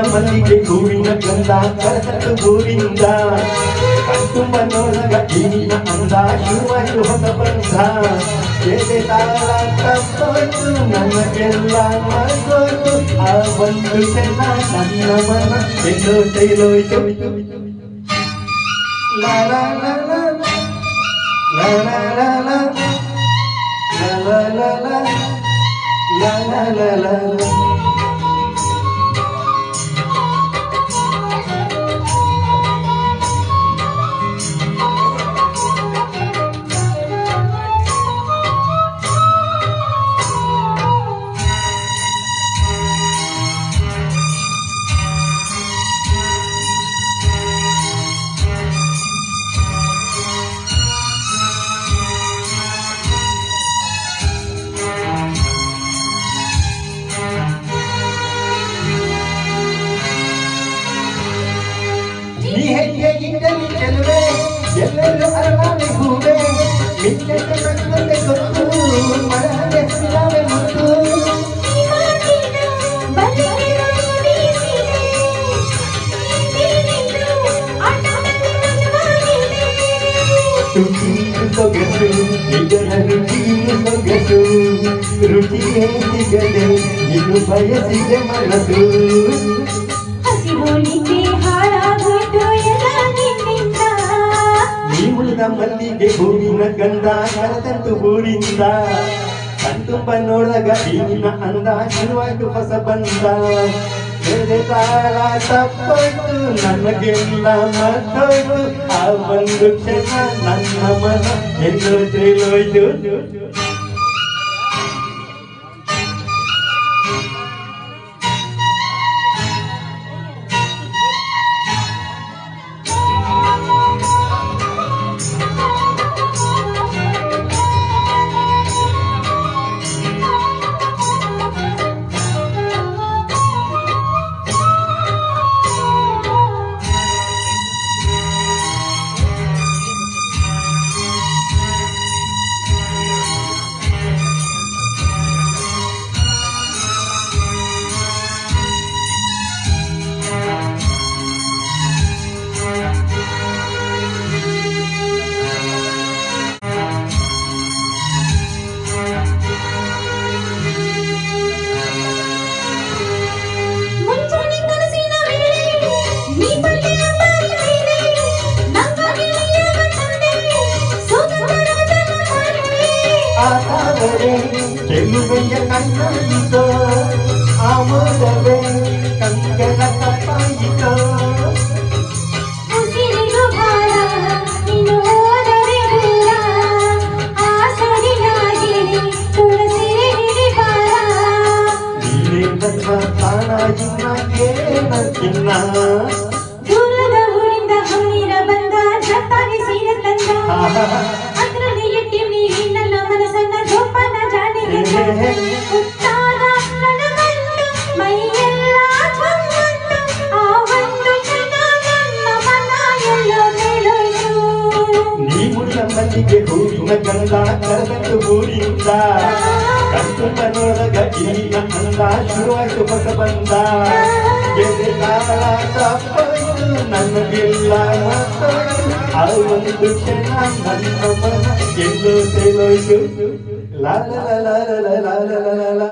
ಮಲ್ಲಿಗೆ ಹೂವಿನ ಗಂಧ ಕರಸಟ್ಟು ಗೋವಿಂದ ಕಣ್ತುಂಬ ನೋಡಗ ಈಗಿನ ಅಂದ ಶುರುವಾಯಿತು ಹೊಸ ಬಂಧ ಎದೆ ತಾಳ ತಪ್ಪೋಯ್ತು ನಮಗೆಲ್ಲ ಮರ್ತೋಯ್ತು ಆ ಒಂದು ಚೆನ್ನ ನನ್ನ ಮನ ಎಲ್ಲೋ ತೈಲೋಯ್ತು ಲಾ ಲಾ ಲಾ ಲಾ ಲಾ ಲಾ ಲಾ ಲಾ ಲಾ ಲಾ ಲಾ ಲಾ ಲಾ ಲಾ ಲಾ. ಚೆಲುವೆ ಎಲ್ಲೆಲ್ಲೂ ಅರಳಾನೆ ಹೂವೆ ಮಿಂಚಕ್ಕೆ ಬಂದಂತೆ ಗೊತ್ತು ಮರಹಗೆ ಹಸಿರಾವೆ ಮುತ್ತು ಸೊಗಸು ಇದರ ರುಚಿಯು ಸೊಗಸು ರುಚಿಯೇ ಸಿಗದೆ ಇದು ಬಯಸಿದೆ ಮನಸ್ಸು ಹಸಿರೋಲಿಗೆ ಹಾಳಾಗೋಯ್ತು ಎಲ್ಲ ನಿನ್ನಿಂದ ನೀ ಉಳಿದ ಮಲ್ಲಿಗೆ ಹೂವಿನ ಗಂಧ ಕರೆದಂತು ಊರಿಂದ ಕಣ್ತುಂಬ ನೋಡಗ ಈಗಿನ ಅಂದ ಶುರುವಾಯ್ತು ಹೊಸ ಬಂದ ಎದೆ ತಾಳ ತಪ್ಪೋಯ್ತು ನಮಗೆಲ್ಲ ಮರ್ತೋಯ್ತು ಆ ಒಂದು ಕ್ಷಣ ನನ್ನ ಮನ ಎಲ್ಲೋ ತೇಲೋಯ್ತು ಚೆಲುವೆಯ ಕಣ್ಣಾಯಿತೋ ಆಮೋದವೇ ಕಂಗಳ ತಪ್ಪಾಯಿತೋ ಉಸಿರಿಗೂ ಭಾರ ಇನ್ನು ಹೋದರೆ ದೂರ ಆ ಸೊಡಿನಾಗೆ ತುಳಸಿ ಹಿಡಿಬಾರ ನೀನೇ ನನ್ನ ಪ್ರಾಣ ಇನ್ನ ಚಿನ್ನ ದೂರದ ಊರಿಂದ ಹಮ್ಮಿರ ಬಂದ ಜಪ್ಪಾಗಿ ಸೀರೆ ತಂದ ಅದರಲ್ಲಿ ಇಟ್ಟಿನಿ ನನ್ನ ಮನಸ್ಸನ್ನ ಜೋಪಾನ ಜಾಣಿಗೆ ಉತ್ತಾದ ನನಗಂಟು ಮೈಯೆಲ್ಲ ಚಮ್ಮಂಟು ಆ ಒಂದು ಕ್ಷಣ ನನ್ನ ಮನ ಎಲ್ಲೋ ತೇಲೋಯ್ತು ನೀ ಮುಳ್ಳ ಮಲ್ಲಿಗೆ ಹೂವಿನ ಗಂಧ ಕರೆದಂತು ಊರಿಂದ ಕಣ್ತುಂಬ ನೋಡಗ ಈಗ ಅಂದ ಶುರುವಾಯ್ತು ಹೊಸ ಬಂದ ಎದೆ ತಾಳ ತಪ್ಪೋಯ್ತು ನಮಗೆಲ್ಲ ಮರ್ತೋಯ್ತು ಆ ಒಂದು ಕ್ಷಣ ನನ್ನ ಮನ ಎಲ್ಲೋ ತೇಲೋಯ್ತು ಲಾ ಲಾ ಲಾ ಲಾ ಲಾ ಲಾ ಲಾ ಲಾ.